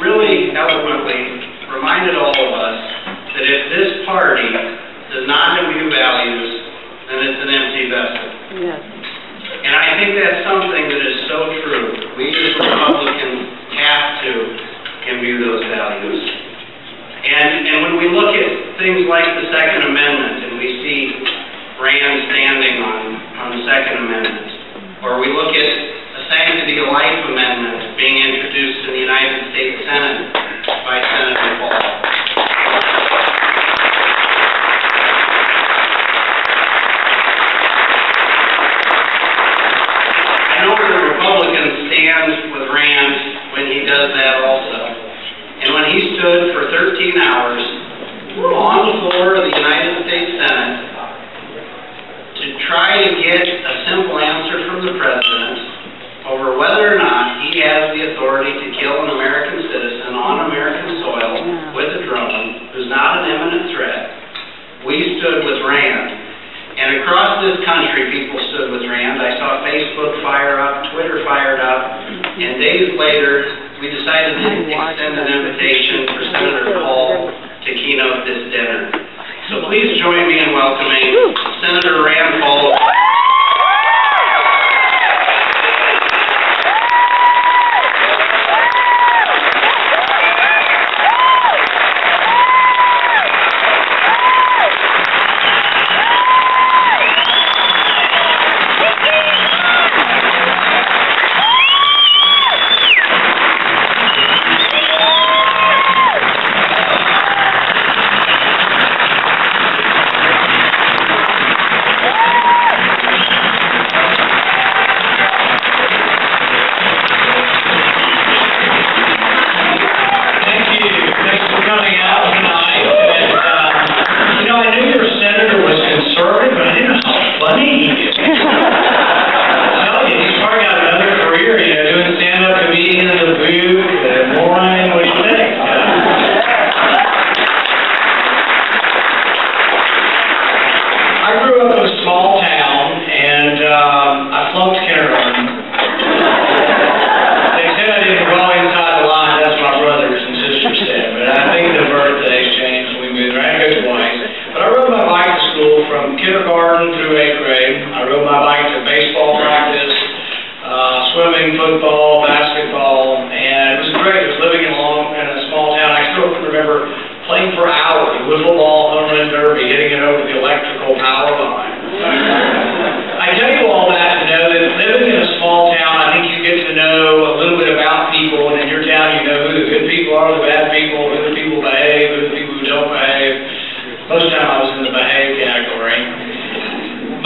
really eloquently reminded all of us that if this party does not imbue values, then it's an empty vessel. Yes. And I think that's something that is so true. We as Republicans have to imbue those values. And when we look at things like the Second Amendment, and we see Rand standing on the Second Amendment, or we look at a Sanctity of Life Amendment being introduced in the United States Senate by Senator Paul. I know the Republicans stand with Rand when he does that also. And when he stood for 13 hours on the floor of the United States Senate to try to get a simple answer from the President over whether or not he has the authority to kill an American citizen on American soil with a drone who's not an imminent threat, we stood with Rand. And across this country, people stood with Rand. I saw Facebook fire up, Twitter fired up, and days later, we decided to extend an invitation for Senator Paul to keynote this dinner. So please join me in welcoming Senator Rand Paul. Football, basketball, and it was great. It was living in a small town. I still remember playing for hours, wiffle ball, home run derby, hitting it over the electrical power line. I tell you all that to know that living in a small town, I think you get to know a little bit about people, and in your town you know who the good people are, the bad people, who the people behave, who the people who don't behave. Most of the time I was in the behave category.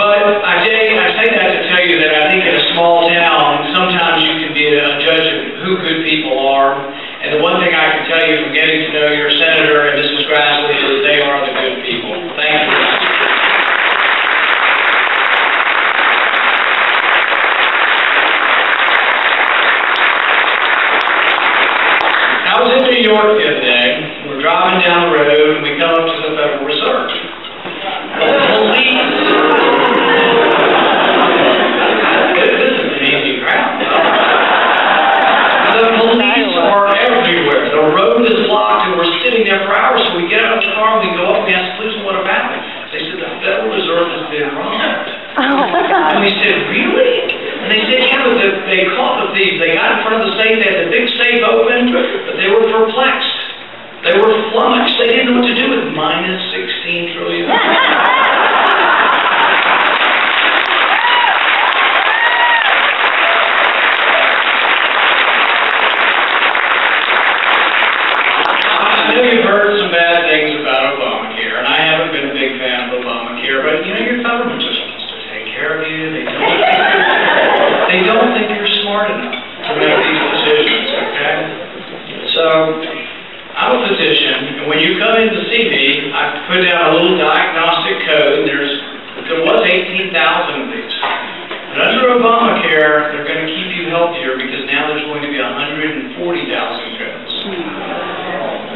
But I say that to tell you that I think in a small town, sometimes you can be a judge of who good people are. And the one thing I can tell you from getting to know your senator and Mrs. Grassley is they are the good people. Thank you. I was in New York the other day. We're driving down the road and we come up to the Federal Reserve. The police. The police are everywhere. The road is blocked and we're sitting there for hours. So we get out of the car and we go up and we ask the police, what about it? They said, the Federal Reserve has been robbed. And we said, really? And they said, yeah, but they caught the thieves. They got in front of the safe. They had the big safe open, but they were perplexed. They were flummoxed. They didn't know what to do with minus $16 trillion. You've heard some bad things about Obamacare, and I haven't been a big fan of Obamacare, but you know, your government just wants to take care of you. They don't think you're smart enough to make these decisions, okay? So, I'm a physician, and when you come in to see me, I put down a little diagnostic code, and there was 18,000 of these. But under Obamacare, they're going to keep you healthier because now there's going to be 140,000 codes.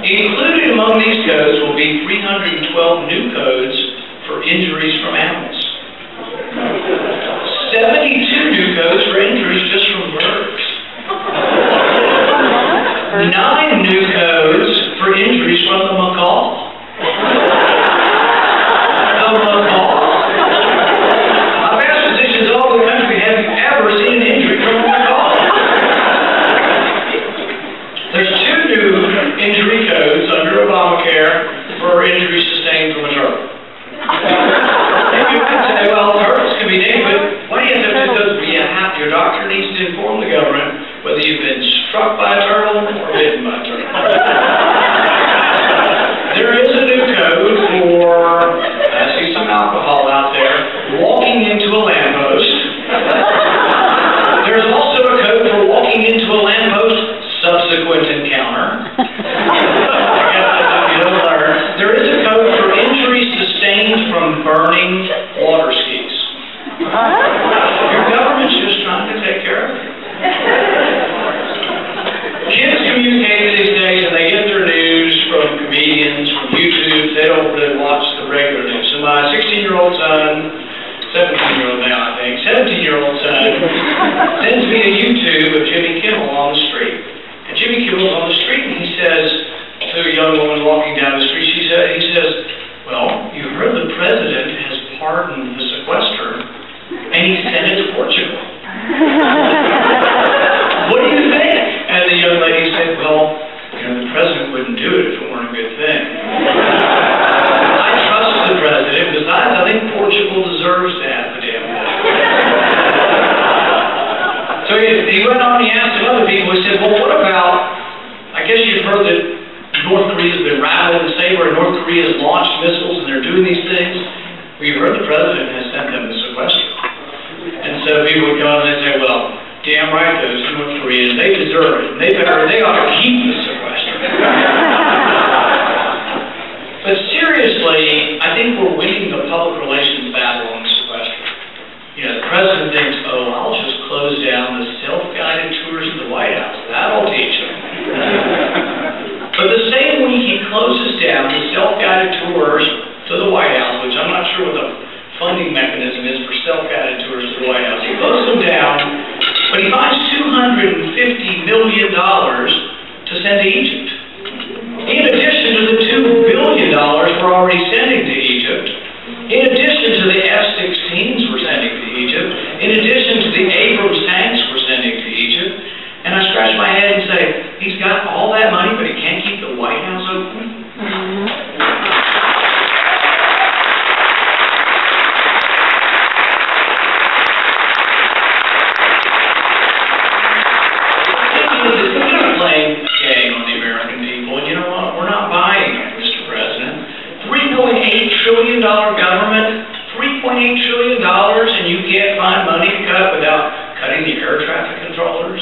Included among these codes will be 312 new codes for injuries from animals. 72 new codes for injuries just from birds. 9 new struck by a turtle or bitten by a turtle. There is a new code for, I see some alcohol out there, walking into a lamppost. There's also a code for walking into a lamppost subsequent encounter. I guess that's what you don't learn. There is a code for injuries sustained from burning water skis. Your government's just trying to take care of it. Kids communicate these days and they get their news from comedians, from YouTube. They don't really watch the regular news. So my 16-year-old son, 17-year-old now I think, 17-year-old son sends me a YouTube of Jimmy Kimmel on the street. And Jimmy Kimmel's on the street and he says to a young woman walking down the street, he says, well, you heard the president has pardoned the sequester and he sent it to Portugal. What do you think? And the young lady said, well, the president wouldn't do it if it weren't a good thing. I trust the president. Besides, I think Portugal deserves to have the damn thing. So he went on and he asked some other people, he said, well, what about, I guess you've heard that North Korea's been rattling the saber and North Korea has launched missiles and they're doing these things. Well, you heard the president has sent them to sequester. And so people would come and they'd say, well, damn right those North Koreans, they deserve it. They ought to keep the sequester. But seriously, I think we're winning the public relations battle on the sequester. The president thinks, oh, I'll just close down the self-guided tours of the White House. That'll teach them. But the same week he closes down the self-guided tours to the White House, which I'm not sure what the funding mechanism is for self-guided tours to the White House. He closes them down, but he finds $250 million to send to Egypt. In addition to the $2 billion we're already sending to Egypt, in addition to the F-16s we're sending to Egypt, in addition to the Abrams tanks we're sending to Egypt, and I scratch my head and say, he's got all that money, but he can't keep the White House open? $3.8 trillion government, $3.8 trillion, and you can't find money to cut without cutting the air traffic controllers,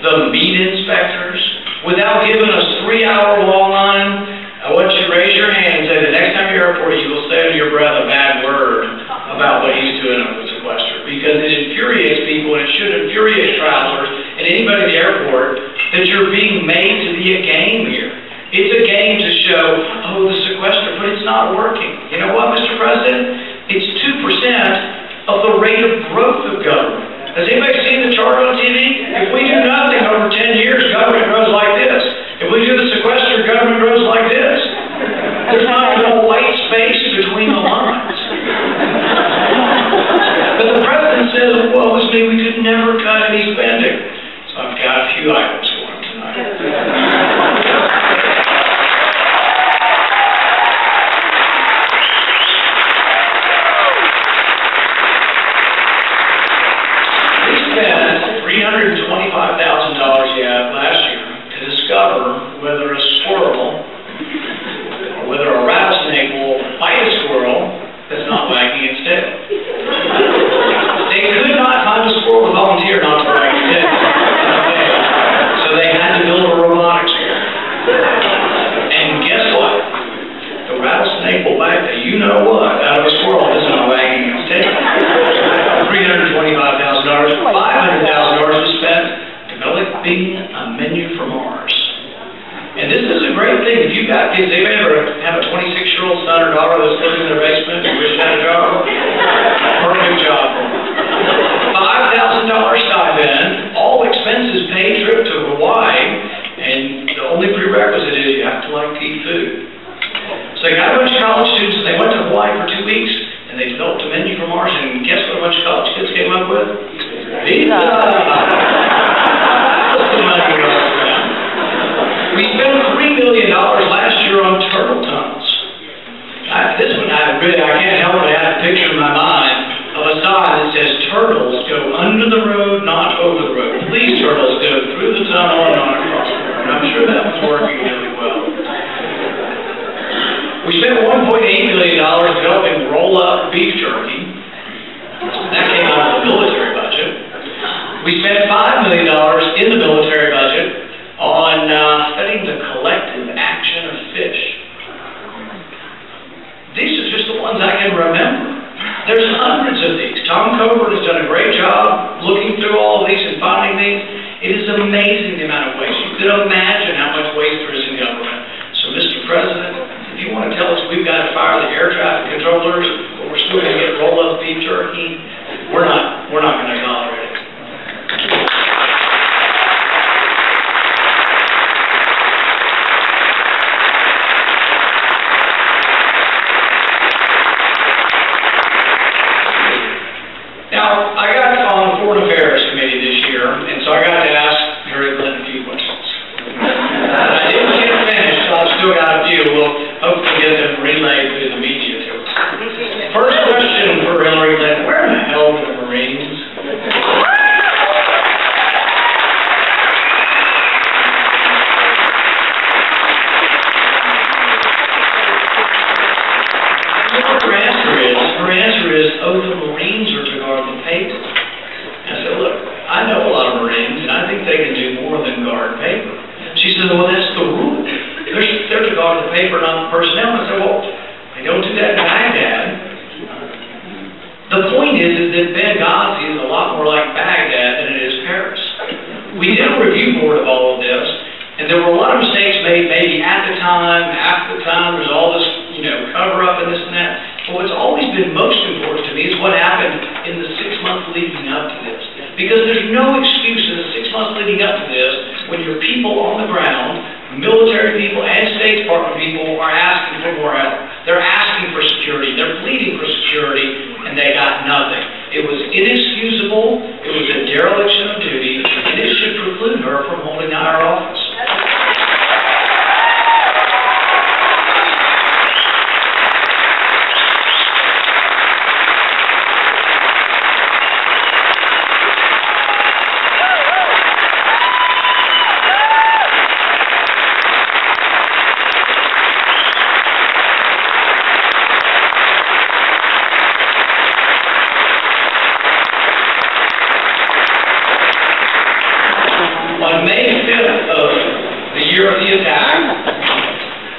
the meat inspectors, without giving us 3-hour long line. I want you to raise your hand and say the next time you're airport, you will say under your breath a bad word about what he's doing on the sequester, because it infuriates people, and it should infuriate travelers and anybody at the airport that you're being made to be a game here. It's a game to show, oh, the sequester, but it's not working. You know what, Mr. President? It's 2% of the rate of growth of government. Has anybody seen the chart on TV? If we do nothing over 10 years, government grows like this. If we do the sequester, government grows like this. There's not even a white space between the lines. But the president says, well, it was me, we could never cut any spending. So I've got a few items for him tonight. $325,000 last year to discover whether a squirrel or whether a rattlesnake will bite a squirrel that's not wagging its tail. They could not find a squirrel to volunteer not to wag its tail. So they had to build a robotics squirrel. And guess what? The rattlesnake will wag the you-know-what out of a squirrel that's not wagging its tail. $325,000, $500,000 was spent developing a menu for Mars. And this is a great thing. If you've got kids, they may ever have a 26-year-old son or daughter that's living in their basement and wish they had a job. Perfect job. $5,000 stipend, all expenses paid, trip to Hawaii, and the only prerequisite is you have to like to eat food. So they got a bunch of college students and they went to Hawaii for 2 weeks. And they developed a menu for Mars, and guess what a bunch of college kids came up with? Pizza! That's the money we all spent. We spent $3 million last year on turtle tunnels. This one, I can't help but have a picture in my mind of a sign that says, turtles go under the road, not over the road. Please, turtles, go through the the tunnel and on across the river. And I'm sure that was working really well. We spent $1.8 million developing roll-up beef jerky. That came out of the military budget. We spent $5 million in the military budget on studying the collective action of fish. These are just the ones I can remember. There's hundreds of these. Tom Coburn has done a great job looking through all of these and finding these. It is amazing the amount of waste. You could imagine how much waste there is in government. So, Mr. President, if you want to tell us we've got to fire the air traffic controllers, but we're still going to get roll-up beef jerky, we're not going to tolerate it. Now, I got on the Foreign Affairs Committee this year, and so I got to ask Hillary Clinton a few questions. I didn't get finished, so I've still got a few. We'll hopefully get them relayed through the media to us. First question for Hillary Clinton: where in the hell are the Marines? Her answer is, oh, the Marines are to guard the paper. And I said, look, I know a lot of Marines, and I think they can do more than guard paper. She said, well, that's the rule. They're to guard the paper, not the personnel. And I said, well, they don't do that in Baghdad. The point is that Benghazi is a lot more like Baghdad than it is Paris. We did a review board of all of this, and there were a lot of mistakes made maybe at the time, after the time, there's all this, cover-up and this and that. But what's always been most important to me is what happened in the 6 months leading up to this. Because there's no excuse in the 6 months leading up to this when your people on the ground, military people and State Department people, are asking for more help. They're asking for security. They're pleading for security, and they got nothing. It was inexcusable. It was a dereliction of duty, and it should preclude her from holding higher office. On May 5th of the year of the attack,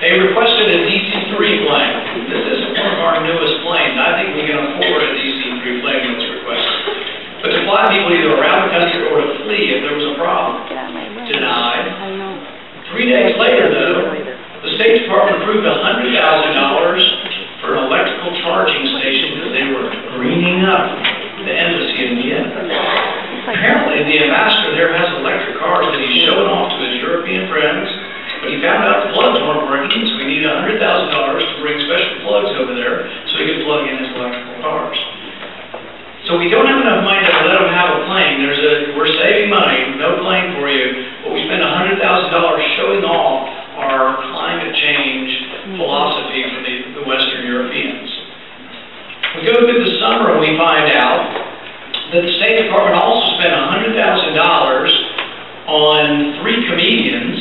they requested a DC-3 plane. This isn't one of our newest planes. I think we can afford a DC-3 plane when it's requested. But to fly people either around the country or to flee if there was a problem. Denied. 3 days later, though, the State Department approved $100,000 for an electrical charging station because they were greening up the embassy in Vienna. Apparently, the ambassador there has electric cars that he's showing off to his European friends, but he found out the plugs weren't working, so we needed $100,000 to bring special plugs over there so he could plug in his electrical cars. So we don't have enough money to let them have a plane. We're saving money, no plane for you, but we spend $100,000 showing off our climate change philosophy for the Western Europeans. We go through the summer and we find out that the State Department also spent $100,000 on 3 comedians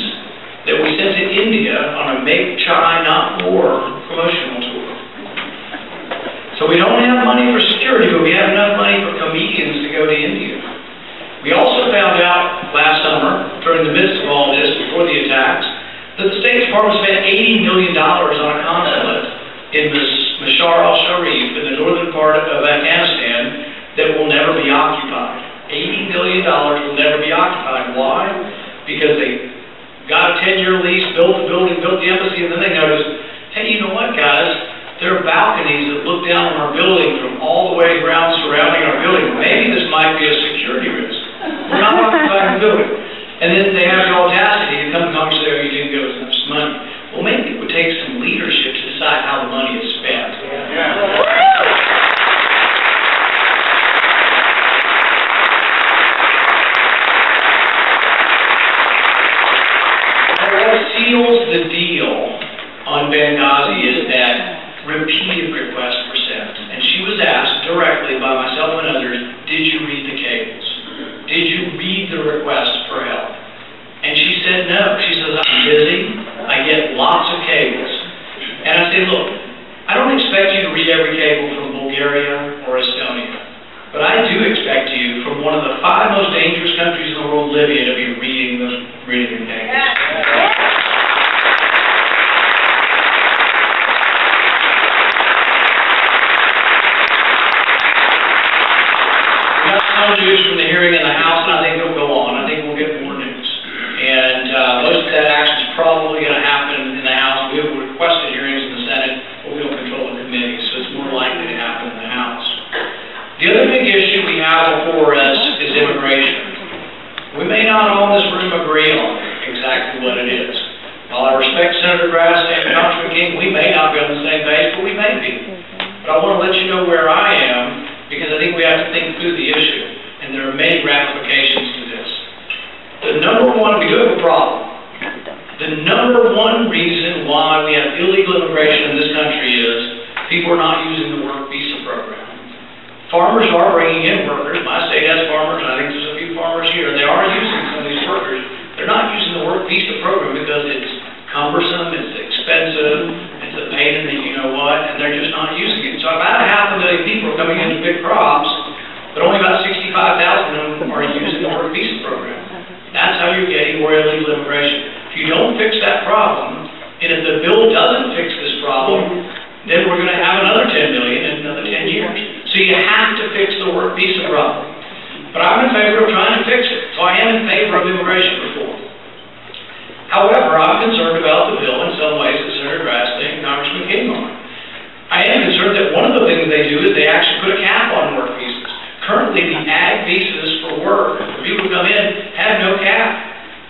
that we sent to India on a Make Chai Not War promotional tour. So we don't have money for security, but we have enough money for comedians to go to India. We also found out last summer, during the midst of all this, before the attacks, that the State Department spent $80 million on a consulate in Mashar al-Sharif in the northern part of Afghanistan that will never be occupied. $80 million will never be occupied. Why? Because they got a 10-year lease, built the building, built the embassy, and then they noticed, hey, you know what, guys? There are balconies that look down on our building from all the way around surrounding our building. Maybe this might be a security risk. We're not occupying the building. And then they have the audacity to come to Congress and say, oh, you didn't give us enough money. Well, maybe it would take some leadership to decide how the money is spent. What seals the deal on Benghazi is that repeated requests were sent. And she was asked directly by myself and others, did you read the cables? Did you read the request for help? she said no. She says, I'm busy, I get lots of cables. And I said, look, I don't expect you to read every cable from Bulgaria or Estonia, but I do expect you from one of the 5 most dangerous countries in the world, Libya, to be reading the cables. We got some news from the hearing in the House, and I think it'll go on. I think we'll get more news. And most of that action is probably going to happen in the House. We have requested hearings in the Senate, but we don't control the committee, so it's more likely to happen in the House. The other big issue we have before us is immigration. We may not all in this room agree on exactly what it is. While I respect Senator Grassley and Congressman King, we may not be on the same page, but we may be. But I want to let you know where I am, because I think we have to think through the issue, and there are many ramifications to this. The number one, we do have a problem. The number one reason why we have illegal immigration in this country is people are not using the work visa program. Farmers are bringing in workers. My state has farmers, and I think there's a few farmers here. They are using some of these workers. They're not using the work visa program because it's cumbersome, it's expensive, it's a pain in the you-know-what, and they're just not using it. So about 500,000 people are coming in to pick crops, but only about 65,000 of them are using the work visa program. That's how you're getting more illegal immigration. If you don't fix that problem, and if the bill doesn't fix this problem, then we're going to have another 10 million in another 10 years. So you have to fix the work visa problem. But I'm in favor of trying to fix it. So I am in favor of immigration reform. However, I'm concerned about the bill in some ways that Senator Grassley and Congressman King are. I am concerned that one of the things they do is they actually put a cap on work visas. Currently, the ag visas for work, for people who come in, have no cap.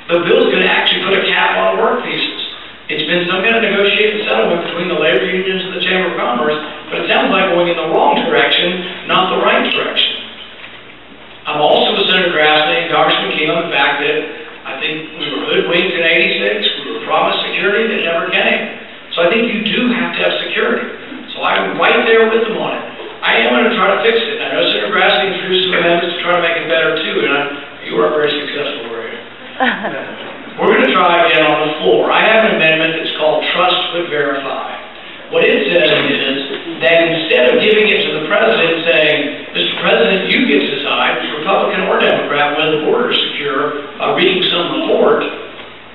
The bill is going to actually put a cap on work visas. It's been some kind of negotiated settlement between the labor unions and the Chamber of Commerce, but it sounds like going in the wrong direction, not the right direction. I'm also with Senator Grassley and Congressman King on the fact that I think we were hoodwinked in '86, we were promised security that never came. So I think you do have to have security. So I'm right there with them on it. I am going to try to fix it. I know Senator Grassley introduced some amendments to try to make it better too, and you weren't very successful, were you? We're going to try again on the floor. I have an amendment that's called Trust but Verify. What it says is that instead of giving it to the President saying, Mr. President, you get to decide, Republican or Democrat, when the border is secure, by reading some report,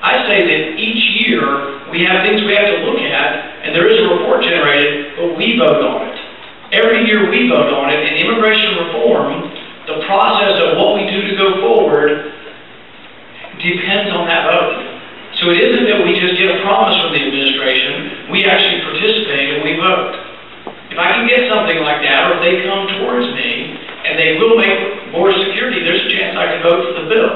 I say that each year we have things we have to look at, and there is a report generated, but we vote on it. Every year we vote on it, and immigration reform, the process of what we do to go forward, depends on that vote. So it isn't that we just get a promise from the administration, we actually participate and we vote. If I can get something like that, or if they come towards me, and they will make border security, there's a chance I can vote for the bill.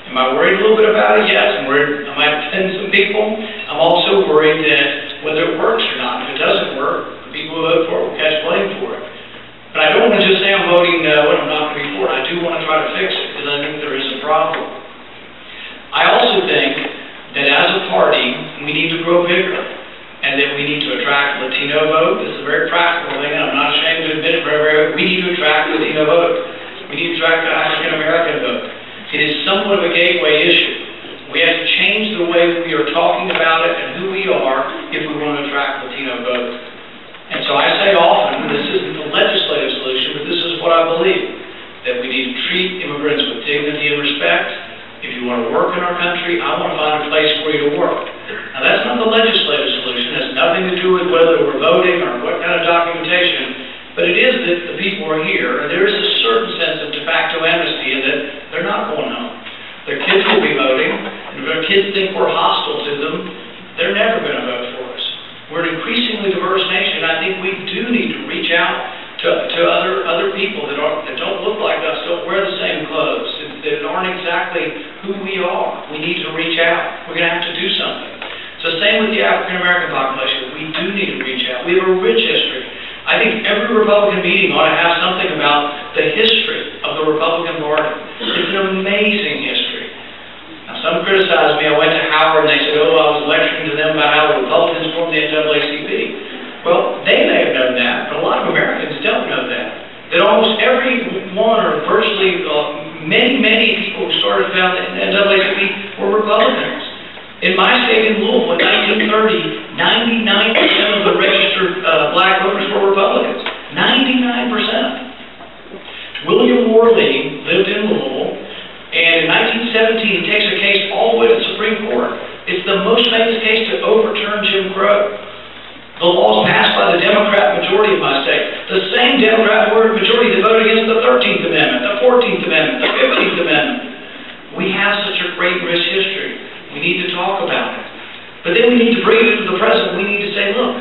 Am I worried a little bit about it? Yes. I'm worried I might offend some people. I'm also worried that whether it works or not, if it doesn't work, the people who vote for it will catch blame for it. But I don't want to just say I'm voting no and I'm not going to be for it. I do want to try to fix it, because I think there is a problem. I also think that as a party, we need to grow bigger, and that we need to attract Latino vote. This is a very practical thing, and I'm not ashamed to admit it. We need to attract Latino vote. We need to attract the African American vote. It is somewhat of a gateway issue. We have to change the way we are talking about it and who we are if we want to attract Latino vote. And so I say often, this isn't the legislative solution, but this is what I believe, that we need to treat immigrants with dignity and respect. If you want to work in our country, I want to find a place for you to work. Now, that's not the legislative solution. It has nothing to do with whether we're voting or what kind of documentation, but it is that the people are here, and there is a certain sense of de facto amnesty in that they're not going home. Their kids will be voting, and if their kids think we're hostile to them, they're never going to vote for us. We're an increasingly diverse nation. I think we do need to reach out to other people that don't look like us, don't wear the same clothes, that aren't exactly who we are. We need to reach out. We're going to have to do something. So same with the African American population. We do need to reach out. We have a rich history. I think every Republican meeting ought to have something about the history of the Republican Party. It's an amazing history. Now, some criticized me. I went to Howard and they said, oh, I was lecturing to them about how the Republicans formed the NAACP. Well, they may have known that, but a lot of Americans don't know that. That almost every one, or virtually many people who started found the NAACP were Republicans. In my state in Louisville, in 1930, 99% of the registered black voters were Republicans. 99%. William Worley lived in Louisville, and in 1917 he takes a case all the way to the Supreme Court. It's the most famous case to overturn Jim Crow. The laws passed by the Democrat majority of my state, the same Democrat majority that voted against the 13th Amendment, the 14th Amendment, the 15th Amendment. We have such a great rich history. We need to talk about it. But then we need to bring it into the present. We need to say, look,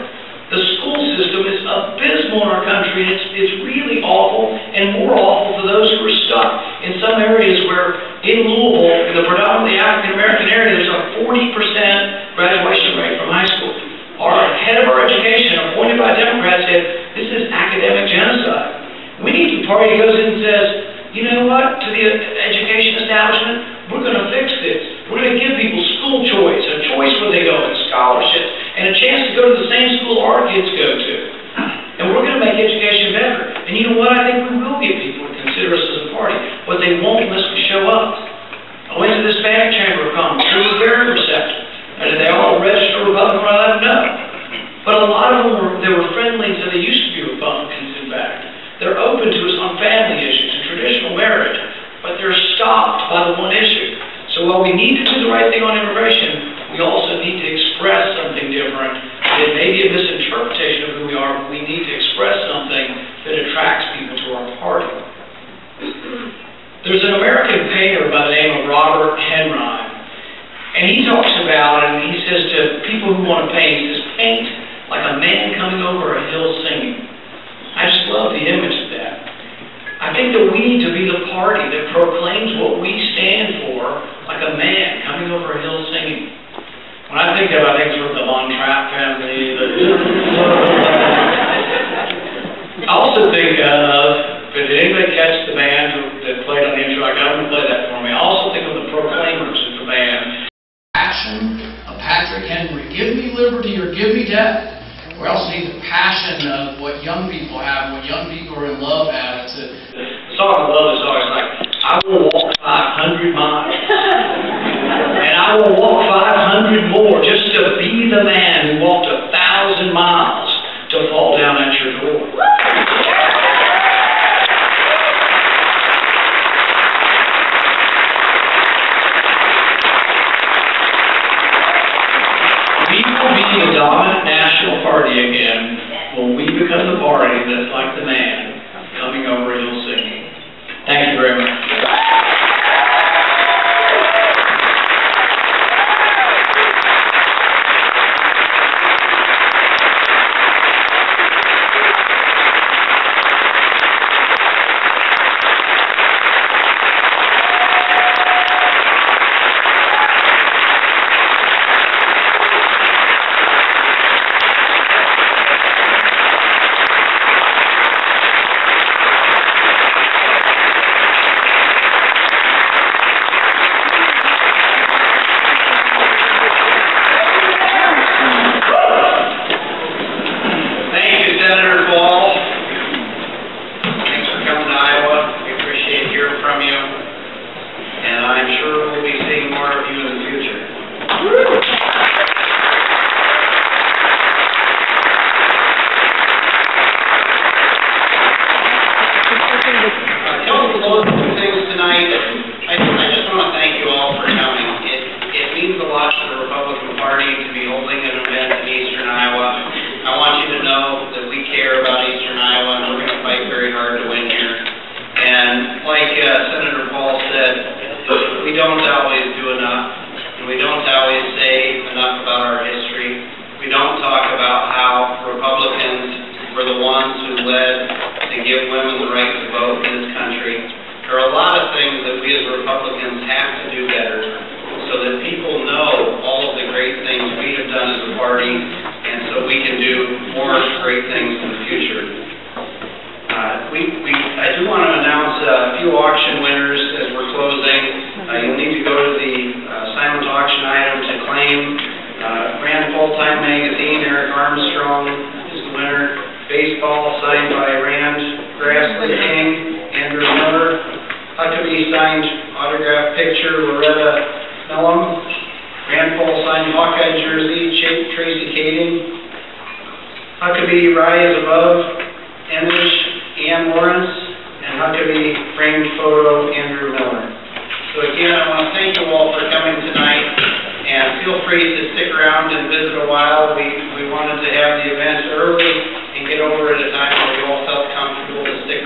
the school system is abysmal in our country, and it's really awful, and more awful for those who are stuck in some areas where, in Louisville, in the predominantly African-American area, there's a 40% graduation rate from high school. Our head of our education, appointed by Democrats, said, this is academic genocide. We need a party that goes in and says, you know what, to the education establishment, we're going to fix this. We're going to give people school choice, a choice where they go, and scholarships, and a chance to go to the same school our kids go to. And we're going to make education better. And you know what? I think we will get people to consider us as a party, but they won't unless we show up. I went to the Hispanic Chamber of Commerce. They were very receptive. And did they all register Republican when I let them know? But a lot of them were friendly to they used to be Republicans, in fact. They're open to us on family issues and traditional marriage, but they're stopped by the one issue. So while we need to do the right thing on immigration, we also need to express something different. It may be a misinterpretation of who we are, but we need to express something that attracts people to our party. There's an American painter by the name of Robert Henry, and he talks about, and he says to people who want to paint, he says, paint like a man coming over a hill singing. I just love the image of that. I think that we need to be the party that proclaims what we stand for, like a man coming over a hill singing. When I think of, I think sort of the Von Trapp family. I also think of, did anybody catch the band that played on the intro? I got them to play that for me. I also think of the Proclaimers as the band. Passion of Patrick Henry. Give me liberty or give me death. We also need the passion of what young people have, what young people are in love have. The song I love is always like, I will walk 500 miles. And I will walk 500 more just to be the man who walked 1,000 miles to fall down at your door. We will be the dominant national party again when we become the party that's like the man coming over a hill singing. Thank you very much. Paul signed Hawkeye jersey, Tracy Kading. Huckabee Rise Above, image, Ann Lawrence, and Huckabee framed photo, Andrew Miller. So again, I want to thank you all for coming tonight, and feel free to stick around and visit a while. We wanted to have the event early and get over at a time where we all felt comfortable to stick